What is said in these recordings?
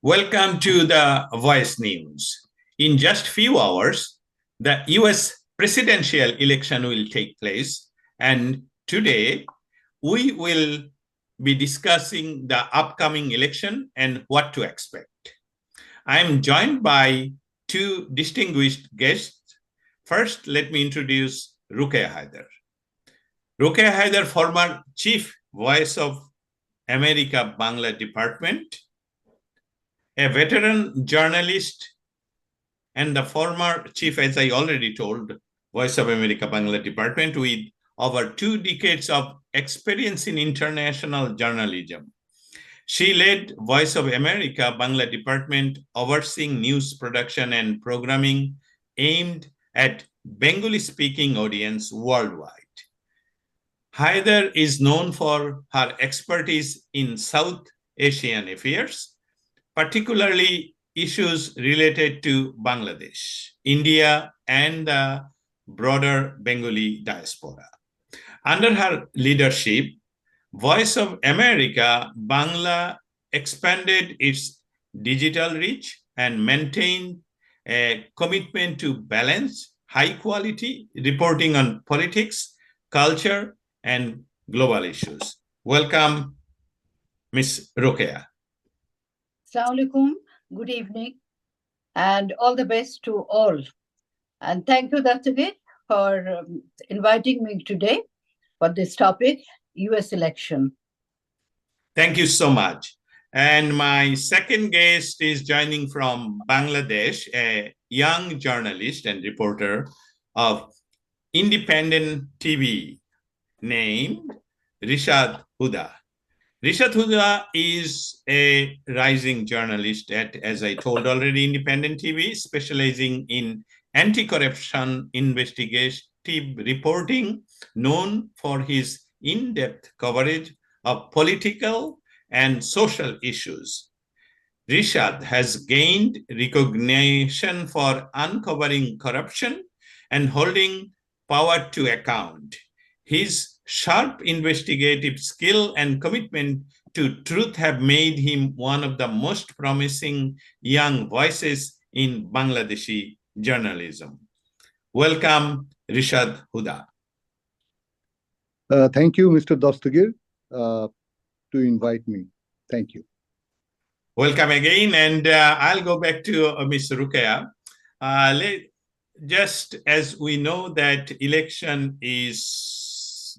Welcome to the Voice News. In just few hours, the US presidential election will take place, and today we will be discussing the upcoming election and what to expect. I am joined by two distinguished guests. First, let me introduce Roquia Haider. Roquia Haider, former Chief Voice of America Bangla Department, a veteran journalist and the former chief, as I already told, Voice of America Bangla Department with over 2 decades of experience in international journalism. She led Voice of America Bangla Department, overseeing news production and programming aimed at Bengali-speaking audience worldwide. Haider is known for her expertise in South Asian affairs, particularly issues related to Bangladesh, India, and the broader Bengali diaspora. Under her leadership, Voice of America Bangla expanded its digital reach and maintained a commitment to balance high-quality reporting on politics, culture, and global issues. Welcome, Ms. Roquia. Assalamu alaikum, good evening, and all the best to all. And thank you, Dastagir, for inviting me today for this topic, US election. Thank you so much. And my second guest is joining from Bangladesh, a young journalist and reporter of independent TV named Rishad Huda. Rishad Huda is a rising journalist at, as I told already, Independent TV, specializing in anti-corruption investigative reporting, known for his in-depth coverage of political and social issues. Rishad has gained recognition for uncovering corruption and holding power to account. His sharp investigative skill and commitment to truth have made him one of the most promising young voices in Bangladeshi journalism. Welcome, Rishad Huda. Thank you, Mr. Dastagir, to invite me. Thank you. Welcome again, and I'll go back to Ms. Roquia. Just as we know that election is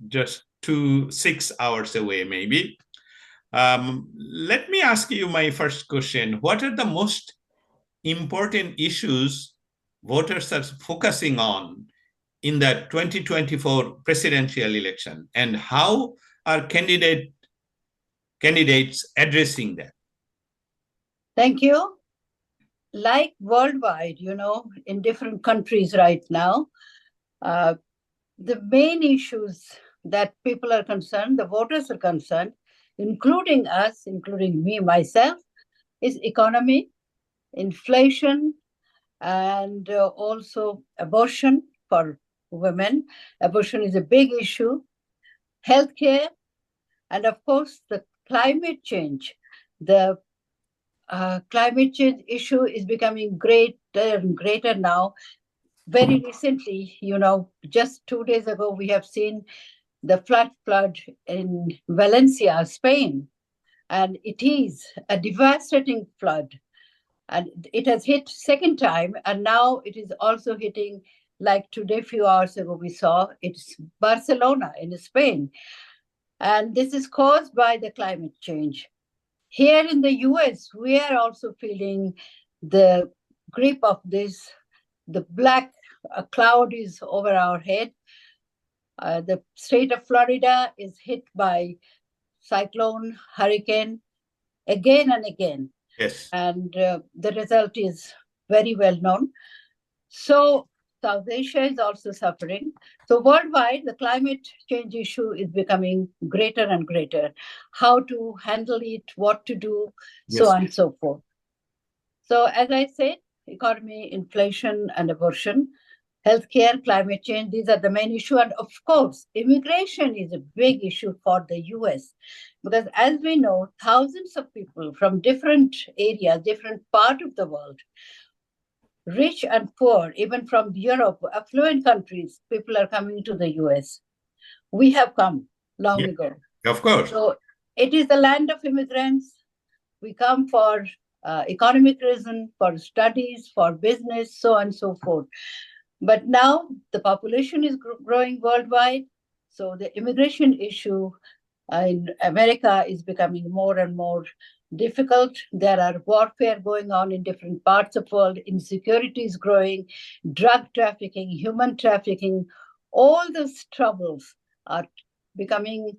just 6 hours away, maybe. Let me ask you my first question. What are the most important issues voters are focusing on in the 2024 presidential election, and how are candidates addressing that? Thank you. Like worldwide, in different countries right now, the main issues that people are concerned, the voters are concerned, including us, including me, myself, is economy, inflation, and also abortion for women. Abortion is a big issue, healthcare, and of course, the climate change. The climate change issue is becoming greater and greater now. Very recently, just 2 days ago, we have seen the flood in Valencia, Spain, and it is a devastating flood. And it has hit second time, and now it is also hitting, like today, few hours ago, we saw it's Barcelona in Spain. And this is caused by the climate change. Here in the US, we are also feeling the grip of this. The black cloud is over our head. The state of Florida is hit by cyclone, hurricane, again and again. Yes. And the result is very well known. So South Asia is also suffering. So worldwide, the climate change issue is becoming greater and greater. How to handle it, what to do, Yes. so on and so forth. So as I said, economy, inflation, and abortion. Healthcare, climate change, these are the main issue. And of course, immigration is a big issue for the US because as we know, thousands of people from different areas, different part of the world, rich and poor, even from Europe, affluent countries, people are coming to the US. We have come long Yeah, ago. of course. So it is the land of immigrants. We come for economic reason, for studies, for business, so on and so forth. But now the population is growing worldwide. So the immigration issue in America is becoming more and more difficult. There are warfare going on in different parts of the world. Insecurity is growing, drug trafficking, human trafficking. All those troubles are becoming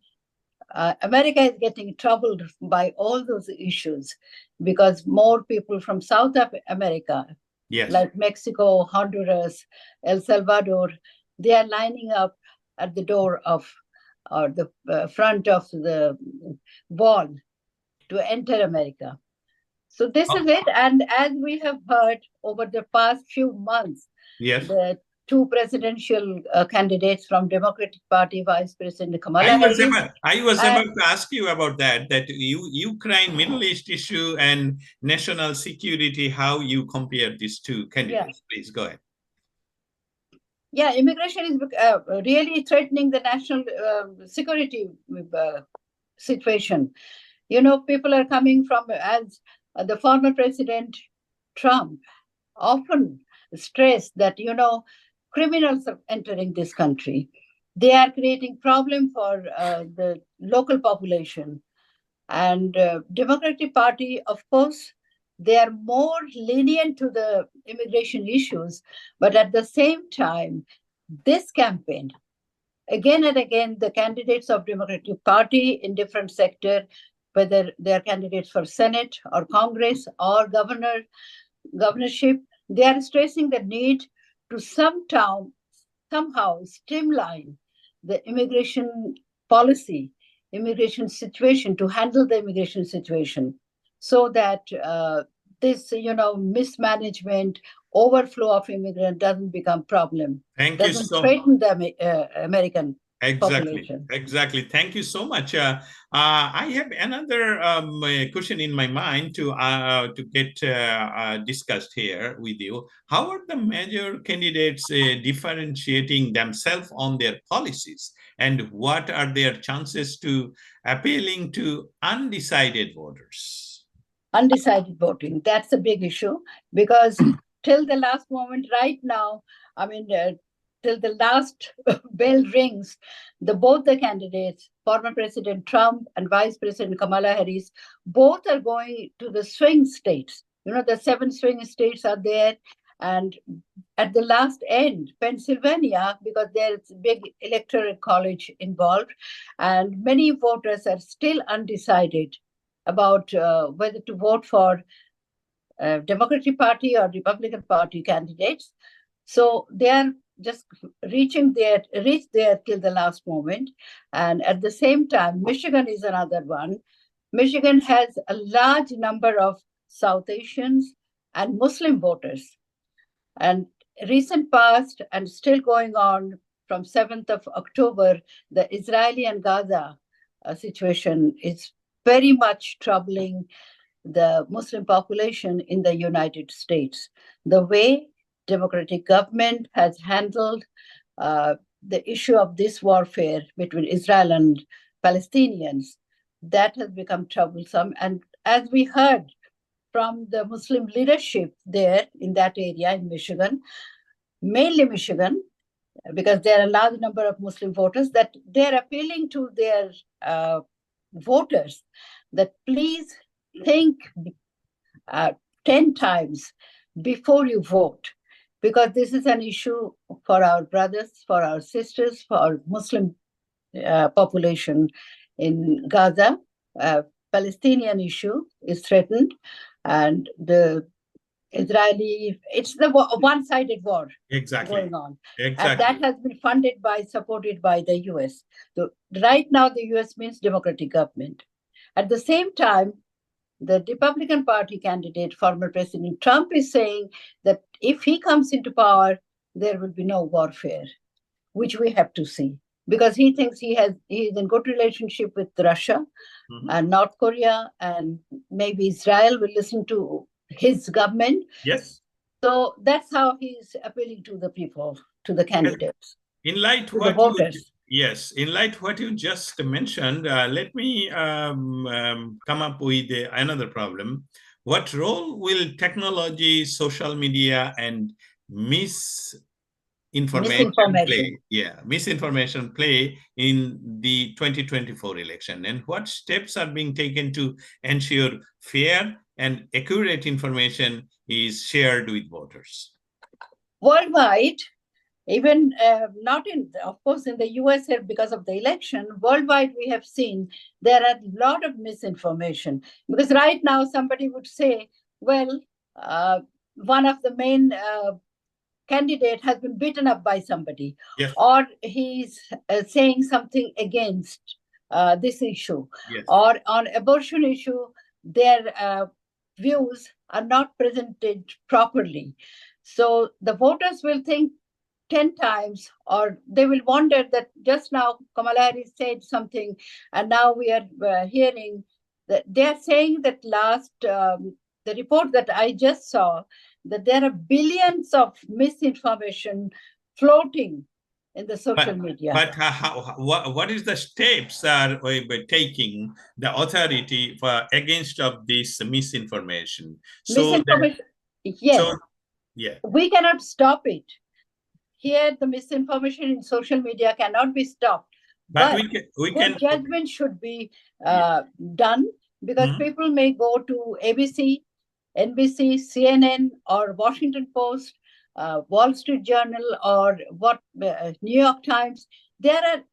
America is getting troubled by all those issues because more people from South America, Yes. like Mexico, Honduras, El Salvador, they are lining up at the door of or the front of the wall to enter America. So this is it. And as we have heard over the past few months, Yes. the two presidential candidates from Democratic Party, Vice President Kamala Harris. I was about to ask you about that Ukraine, Middle East issue and national security, how you compare these two candidates. Yeah. Please go ahead. Yeah, immigration is really threatening the national security situation. You know, people are coming from, as the former President Trump often stressed that, you know, criminals are entering this country. They are creating problem for the local population. And Democratic Party, of course, they are more lenient to the immigration issues. But at the same time, this campaign, again and again, the candidates of Democratic Party in different sectors, whether they are candidates for Senate or Congress or governorship, they are stressing the need to somehow streamline the immigration policy, immigration situation, to handle the immigration situation so that this, you know, mismanagement, overflow of immigrants doesn't become problem. Thank doesn't you so threaten the American Exactly. population. Exactly. Thank you so much. I have another question in my mind to get discussed here with you. How are the major candidates differentiating themselves on their policies, and what are their chances to appealing to undecided voters? Undecided voting, that's a big issue because till the last moment, right now, I mean, till the last bell rings, both the candidates, former President Trump and Vice President Kamala Harris, both are going to the swing states. You know, the 7 swing states are there. And at the last end, Pennsylvania, because there's a big electoral college involved, and many voters are still undecided about whether to vote for Democratic Party or Republican Party candidates. So they are just reached there till the last moment. And at the same time, Michigan is another one. Michigan has a large number of South Asians and Muslim voters. And recent past and still going on from 7th of October, the Israeli and Gaza situation is very much troubling the Muslim population in the United States. The way Democratic government has handled the issue of this warfare between Israel and Palestinians, that has become troublesome. And as we heard from the Muslim leadership there in that area in Michigan, mainly Michigan, because there are a large number of Muslim voters, that they're appealing to their voters that please think 10 times before you vote, because this is an issue for our brothers, for our sisters, for our Muslim population in Gaza. Palestinian issue is threatened, and the Israeli, it's the one-sided war going on. Exactly. And that has been supported by the US. So right now, the US means Democratic government. At the same time, the Republican Party candidate, former President Trump, is saying that if he comes into power, there will be no warfare, which we have to see. Because he thinks he's in good relationship with Russia and North Korea, and maybe Israel will listen to his government. Yes. So that's how he's appealing to the people, to the candidates, in light to the voters. Yes, in light what you just mentioned, let me come up with another problem. What role will technology, social media, and misinformation play in the 2024 election, and what steps are being taken to ensure fair and accurate information is shared with voters? Worldwide, even not in, of course, in the US because of the election, worldwide we have seen there are a lot of misinformation. Because right now somebody would say, well, one of the main candidate has been beaten up by somebody, yes, or he's saying something against this issue, yes, or on abortion issue, their views are not presented properly. So the voters will think 10 times, or they will wonder that just now Kamala Harris said something, and now we are hearing that they're saying that the report that I just saw, that there are billions of misinformation floating in the social media. But what is the steps are we taking the authority for against of this misinformation? Misinformation, yes. So, yeah. We cannot stop it. Here, the misinformation in social media cannot be stopped. But good judgment should be done, because people may go to ABC, NBC, CNN, or Washington Post, Wall Street Journal, or New York Times. There are,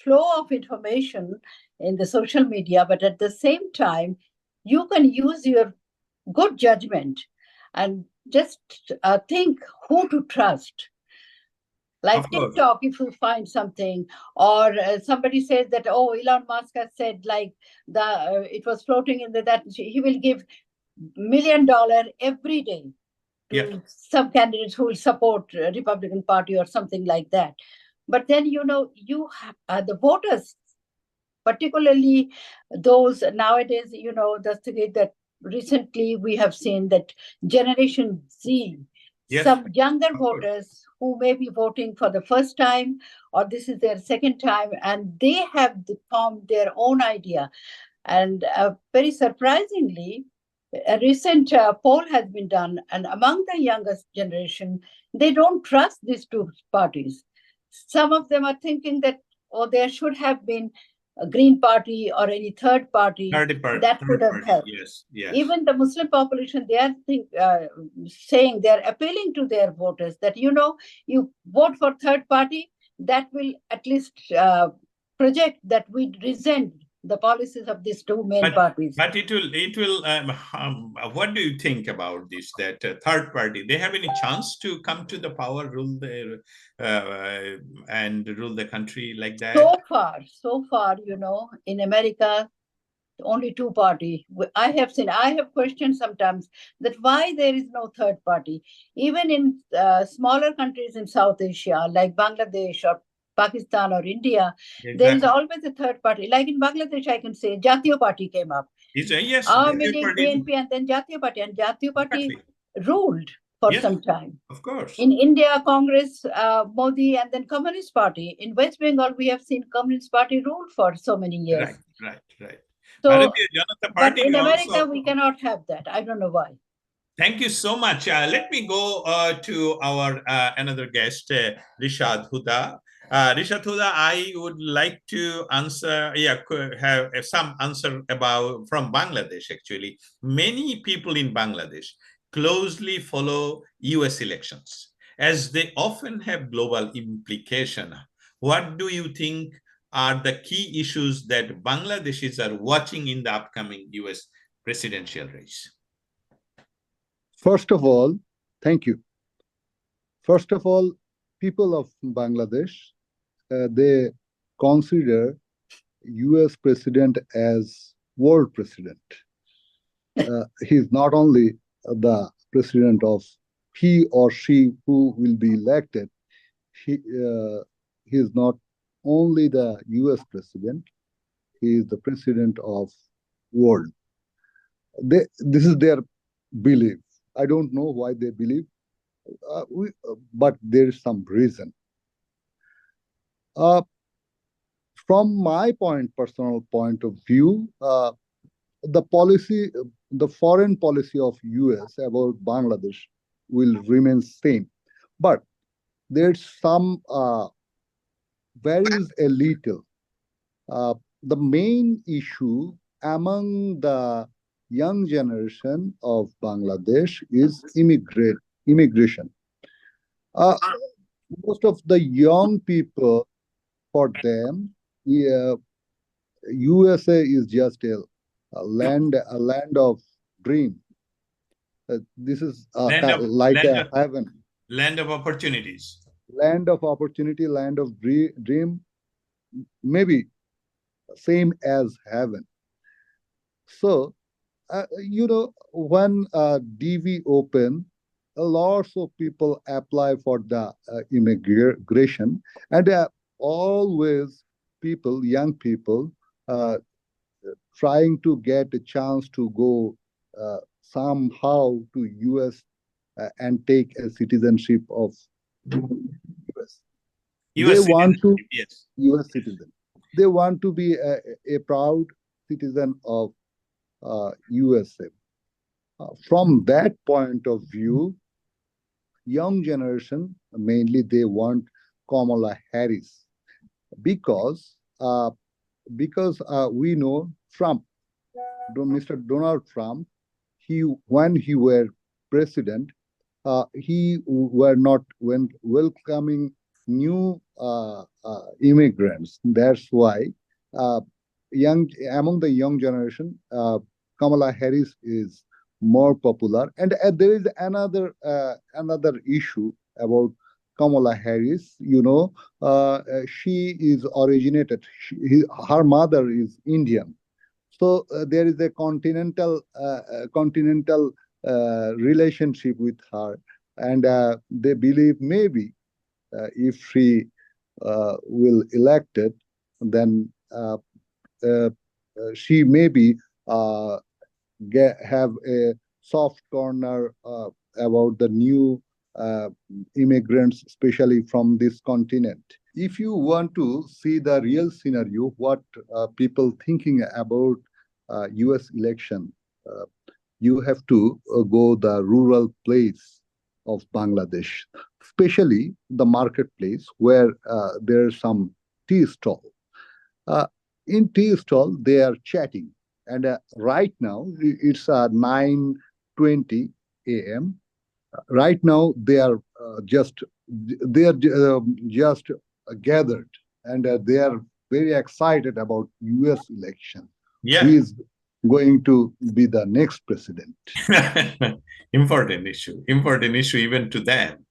flow of information in the social media, but at the same time, you can use your good judgment and just think who to trust. Like TikTok, if you find something, or somebody says that, oh, Elon Musk has said, like, it was floating in that he will give $1 million every day to some candidates who will support Republican Party or something like that. But then, you have the voters, particularly those nowadays, Dastagir, that recently we have seen that Generation Z, some younger voters who may be voting for the first time, or this is their second time, and they have formed their own idea. And very surprisingly, a recent poll has been done, and among the youngest generation, they don't trust these two parties. Some of them are thinking that, there should have been a Green Party or any third party that could have helped. Yes. Even the Muslim population, they are saying, they're appealing to their voters that, you vote for third party, that will at least project that we resent the policies of these two main parties. But it will. What do you think about this? That third party, they have any chance to come to the power, rule and rule the country like that? So far, in America, only two party. I have questioned sometimes that why there is no third party. Even in smaller countries in South Asia, like Bangladesh or Pakistan or India, there is always a third party. Like in Bangladesh, I can say Jatiya Party came up. Yes. BNP and then Jatiya Party. And Jatiya Party ruled for some time. Of course. In India, Congress, Modi, and then Communist Party. In West Bengal, we have seen Communist Party rule for so many years. Right. So, but in America, we cannot have that. I don't know why. Thank you so much. Let me go to our another guest, Rishad Huda. Rishad Huda, I would like to answer, have some answer from Bangladesh, actually. Many people in Bangladesh closely follow US elections, as they often have global implication. What do you think are the key issues that Bangladeshis are watching in the upcoming US presidential race? First of all, thank you. First of all, people of Bangladesh, they consider US president as world president. He's not only the president of he or she who will be elected, he is not only the US president, he is the president of world. This is their belief. I don't know why they believe, but there is some reason. Uh, from my personal point of view, the policy, the foreign policy of US about Bangladesh will remain same, but there's some varies a little. The main issue among the young generation of Bangladesh is immigration. Uh, most of the young people, for them, yeah, USA is just a land of dream. This is Land of like land a of heaven, land of opportunities. land of opportunity, land of dream, maybe same as heaven. So, when DV open, lots of people apply for the immigration, and always young people, uh, trying to get a chance to go somehow to US and take a citizenship of US. They US want to citizenship, yes. US citizen. They want to be a proud citizen of USA. From that point of view, young generation mainly they want Kamala Harris because we know Trump, Mr. Donald Trump, he when he were president, he were not when welcoming new immigrants. That's why uh, young among the young generation, Kamala Harris is more popular. And there is another issue about Kamala Harris. She is originated. Her mother is Indian, so there is a continental relationship with her, and they believe maybe if she will elected, then she maybe uh, have a soft corner about the new uh, immigrants, especially from this continent. If you want to see the real scenario, what people thinking about US election, uh, you have to go the rural place of Bangladesh, especially the marketplace where there's some tea stall. Uh, in tea stall, they are chatting, and right now it's 9:20 a.m. Right now they are just gathered, and they are very excited about U.S. election. Who Yeah. is going to be the next president? Important issue even to them.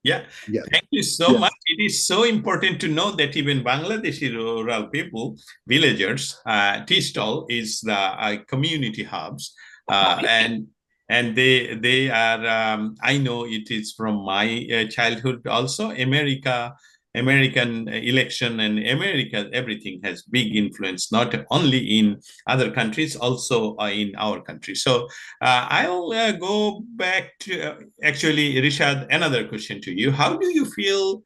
Yeah, Yes, thank you so yes, much. It is so important to know that even Bangladeshi rural people, villagers, tea stall is the community hubs, and they are. I know it is from my childhood also. American election and America, everything has big influence, not only in other countries, also in our country. So I'll go back to actually, Rishad, another question to you. How do you feel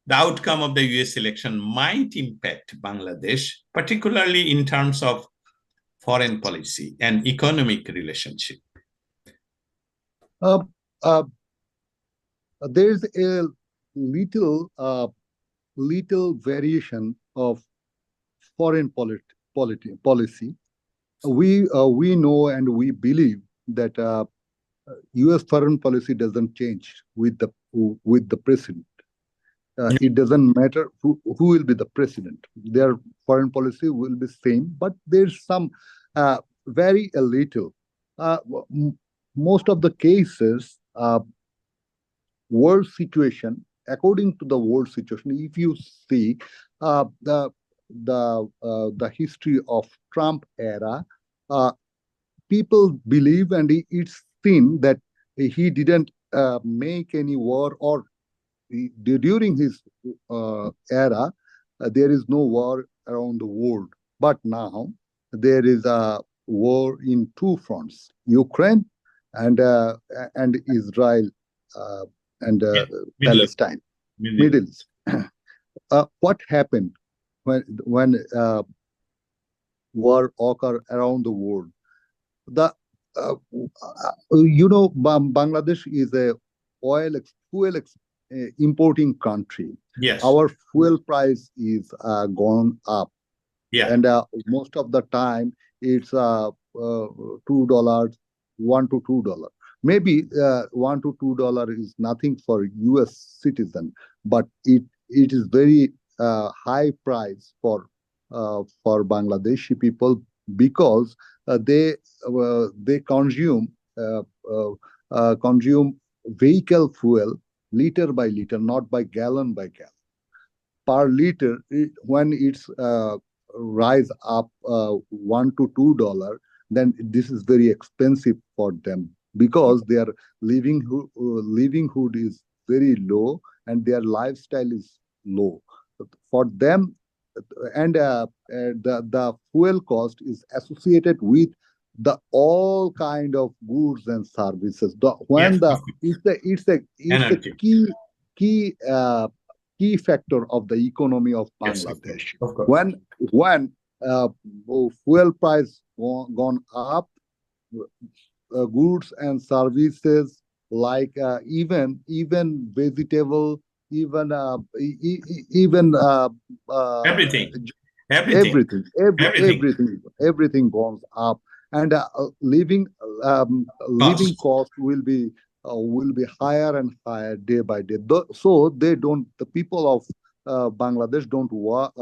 the outcome of the US election might impact Bangladesh, particularly in terms of foreign policy and economic relationship? uh, uh, there's a little little variation of foreign policy. We know and we believe that U.S. foreign policy doesn't change with the president. It doesn't matter who will be the president. Their foreign policy will be same, but there's some very a little. Uh, Most of the cases, world situation, according to the world situation, if you see the history of Trump era, uh, people believe and it's seen that he didn't make any war, or during his era, there is no war around the world. But now there is a war in two fronts: Ukraine and Israel, uh, and Yeah. Middle East. Palestine, Middle Middle East. What happened when war occur around the world? The Bangladesh is a fuel importing country. Yes. Our fuel price is gone up, Yeah. and most of the time it's $2, $1 to $2. Maybe $1 to $2 is nothing for U.S. citizen, but it is very high price for Bangladeshi people, because they uh, uh, consume vehicle fuel liter by liter, not by gallon by gallon. Per liter, when it's rise up $1 to $2, then this is very expensive for them, because their livelihood is very low and their lifestyle is low for them. And the fuel cost is associated with the all kind of goods and services. Yes. When the it's a Energy. key key factor of the economy of Yes. Bangladesh. Of course. When uh, fuel price gone up, goods and services like even vegetable, even even Everything. Everything. everything, Everything. everything goes up, and living Cost. cost will be higher and higher day by day. So the people of Bangladesh don't want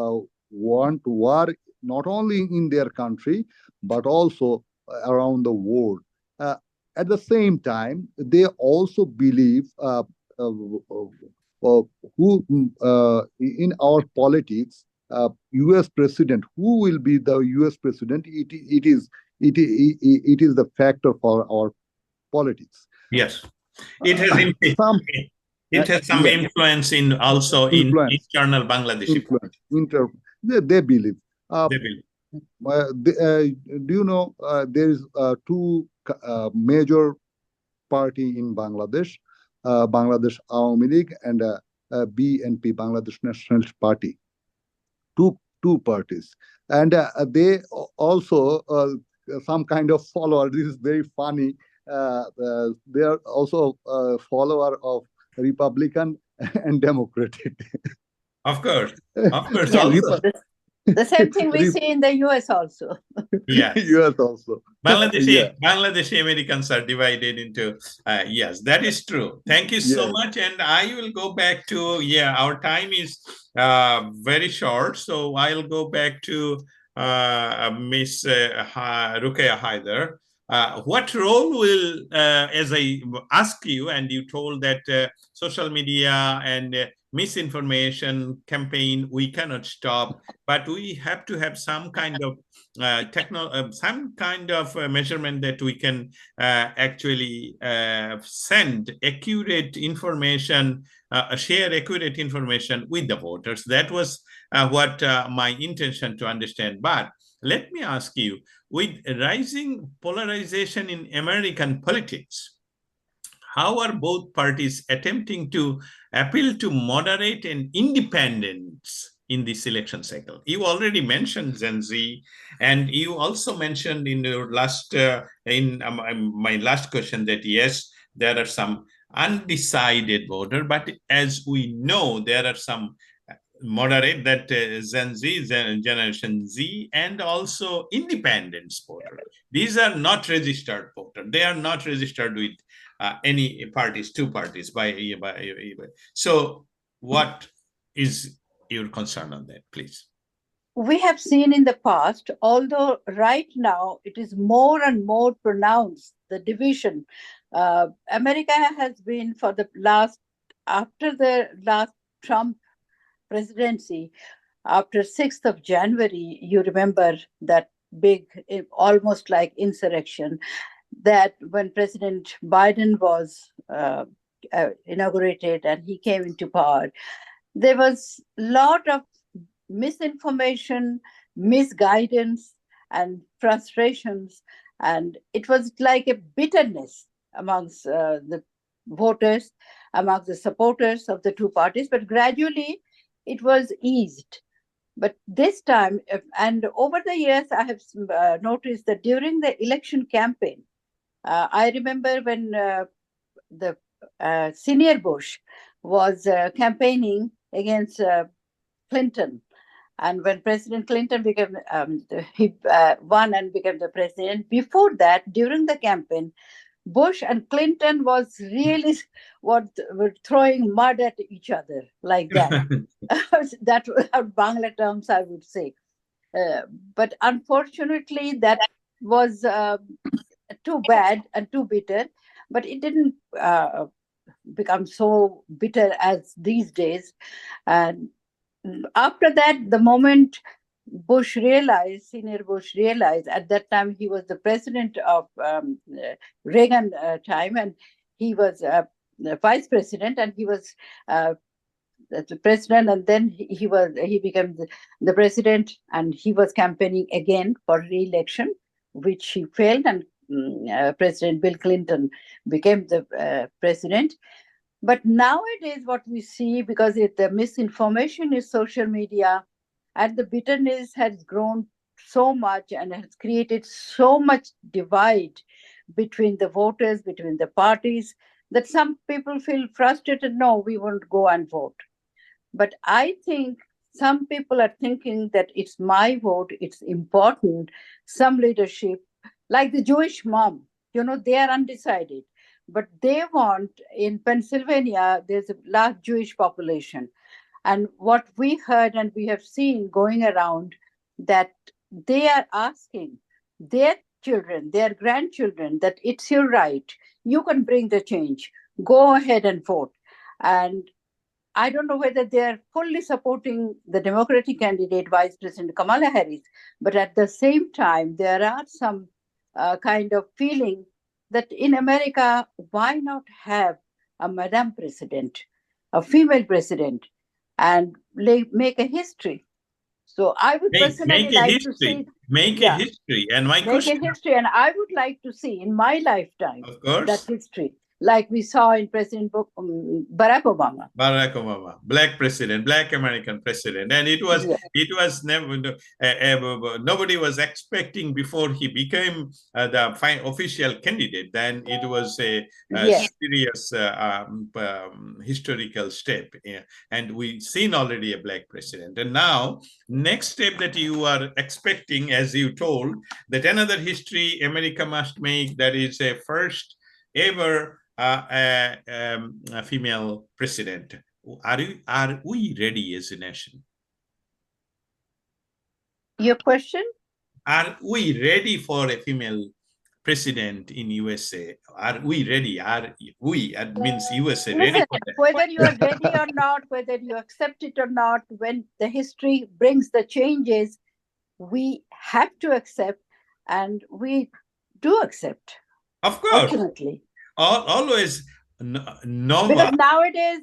war, not only in their country but also around the world. Uh, at the same time, they also believe uh, uh, who in our politics, U.S. president, who will be the U.S. president, it is the factor for our politics. Yes. It has Some it has some Yes, influence in also in influence, internal Bangladeshi influence, they believe. Uh, they believe. do you know there is two major party in Bangladesh, Bangladesh Awami League and BNP, Bangladesh Nationalist Party. Two parties, and they also some kind of follower. This is very funny. They are also a follower of Republican and Democratic. Of course. Of course. Yeah, Also. the same thing we see in the US also. Yes. US also. Yeah. Bangladeshi Americans are divided into, yes, that is true. Thank you so Yes. much. And I will go back to, our time is very short. So I'll go back to Miss Roquia Haider. What role will, as I ask you, and you told that social media and misinformation campaign, we cannot stop, but we have to have some kind of some kind of measurement that we can actually send accurate information, share accurate information with the voters. That was what my intention to understand. But let me ask you, with rising polarization in American politics, how are both parties attempting to appeal to moderate and independence in this election cycle? You already mentioned Gen Z, and you also mentioned in your last my last question that yes, there are some undecided voter, but as we know, there are some moderate, that Gen Z, Generation Z, and also independent voter. These are not registered voter. They are not registered with any parties, two parties. So, what is your concern on that, please? We have seen in the past, although right now it is more and more pronounced, the division. America has been after the last Trump presidency, after 6th of January, you remember that big, almost like insurrection. that when President Biden was inaugurated and he came into power, there was a lot of misinformation, misguidance, and frustrations. And it was like a bitterness amongst the voters, amongst the supporters of the two parties. But gradually, it was eased. But this time, and over the years, I have noticed that during the election campaign, I remember when the senior Bush was campaigning against Clinton. And when President Clinton became, he won and became the president. Before that, during the campaign, Bush and Clinton was really were throwing mud at each other like that. That without Bangla terms, I would say. But unfortunately, that was too bad and too bitter. But it didn't become so bitter as these days. And after that, the moment Bush realized, senior Bush realized, at that time he was the president of Reagan time, and he was the vice president, and he was the president, and then he became the president, and he was campaigning again for re-election, which he failed, and President Bill Clinton became the president. But nowadays, what we see, because the misinformation is social media, and the bitterness has grown so much and has created so much divide between the voters, between the parties, that some people feel frustrated. No, we won't go and vote. But I think some people are thinking that it's my vote, it's important. Some leadership, like the Jewish mom, they are undecided. But they want, in Pennsylvania, there's a large Jewish population. And what we heard and we have seen going around, that they are asking their children, their grandchildren, that it's your right. You can bring the change. Go ahead and vote. And I don't know whether they're fully supporting the Democratic candidate, Vice President Kamala Harris, but at the same time, there are some kind of feeling that in America, why not have a Madam President, a female president, and make a history? So I would personally like to see a history. And my question, a history, and I would like to see in my lifetime of course, that history, like we saw in President Barack Obama. Barack Obama, Black president, Black American president, and it was never nobody was expecting before he became the official candidate. Then it was a serious historical step, and we've seen already a Black president. And now, next step that you are expecting, as you told, that another history America must make, that is a first ever a female president. Are we ready as a nation? Your question? Are we ready for a female president in USA? Are we ready? Are we, it means USA, ready for that? Whether you are ready or not, whether you accept it or not, when the history brings the changes, we have to accept, and we do accept. Of course. Fortunately. Always no. Because nowadays,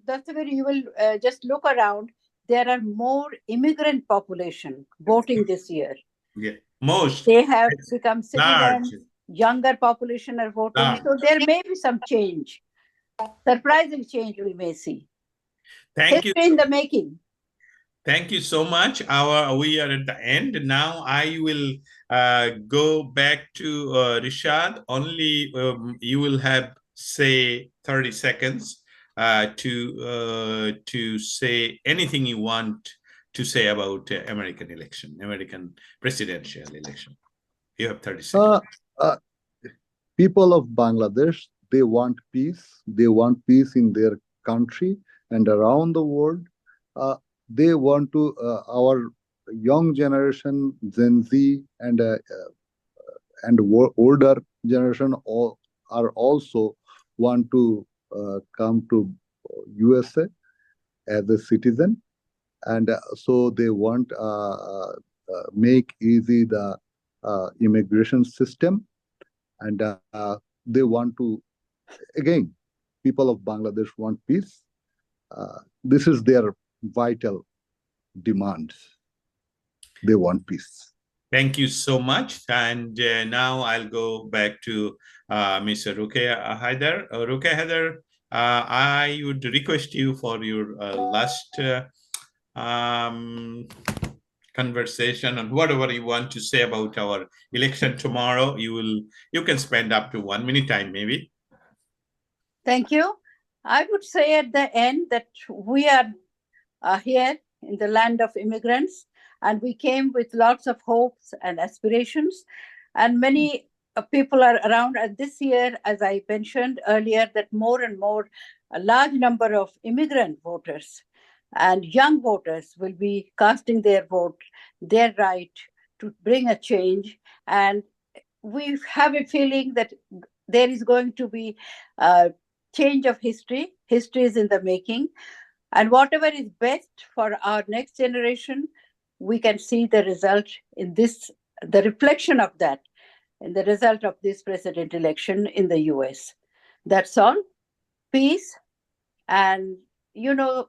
Dastagir, you will just look around. There are more immigrant population voting this year. Yeah, most. They have become citizens. Younger population are voting. So there may be some change. Surprising change we may see. Thank you. History in the making. Thank you so much. We are at the end. Now I will go back to Rishad. Only you will have, say, 30 seconds to say anything you want to say about American presidential election. You have 30 seconds. People of Bangladesh, they want peace. They want peace in their country and around the world. They want to, our young generation, Gen Z, and older generation are also want to come to USA as a citizen, and so they want make easy the immigration system, and they want to, again, people of Bangladesh want peace. This is their vital demand. They want peace. Thank you so much. And now I'll go back to Mr. Roquia Haider. Roquia Haider, I would request you for your last conversation on whatever you want to say about our election tomorrow. You can spend up to 1 minute time, maybe. Thank you. I would say at the end that we are here in the land of immigrants, and we came with lots of hopes and aspirations, and many people are around. And this year, as I mentioned earlier, that more and more, a large number of immigrant voters and young voters will be casting their vote, their right to bring a change. And we have a feeling that there is going to be a change of history. History is in the making. And whatever is best for our next generation, we can see the result in this, the reflection of that in the result of this president election in the US. That's all. Peace. And,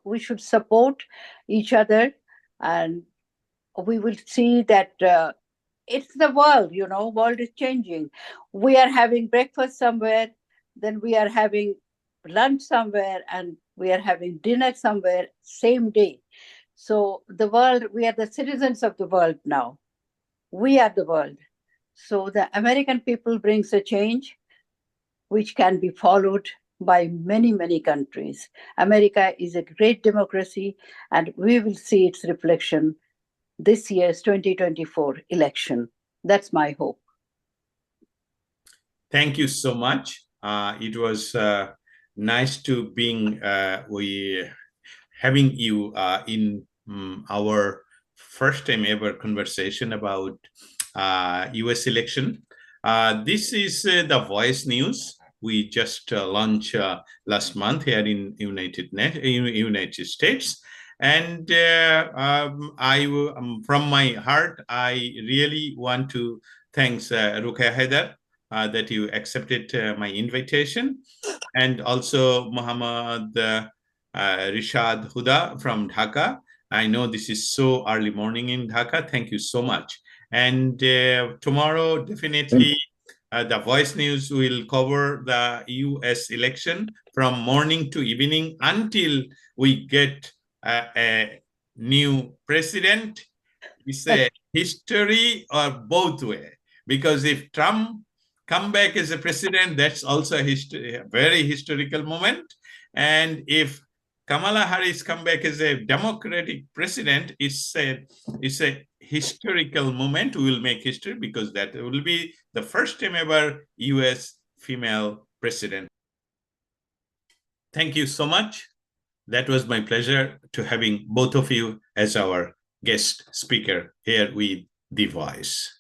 we should support each other. And we will see that it's the world, world is changing. We are having breakfast somewhere, then we are having lunch somewhere, and we are having dinner somewhere, same day. So the world, we are the citizens of the world now. We are the world. So the American people brings a change which can be followed by many, many countries. America is a great democracy, and we will see its reflection this year's 2024 election. That's my hope. Thank you so much. It was nice to being having you in our first time ever conversation about US election. This is the Voice News. We just launched last month here in United States. And from my heart, I really want to thank Roquia Haider that you accepted my invitation, and also Muhammad Rishad Huda from Dhaka. I know this is so early morning in Dhaka. Thank you so much. And tomorrow, definitely, the Voice News will cover the US election from morning to evening until we get a new president. It's a history or both way. Because if Trump come back as a president, that's also a very historical moment. And if Kamala Harris come back as a Democratic president, it's a historical moment. We will make history because that will be the first time ever US female president. Thank you so much. That was my pleasure to having both of you as our guest speaker here with The Voice.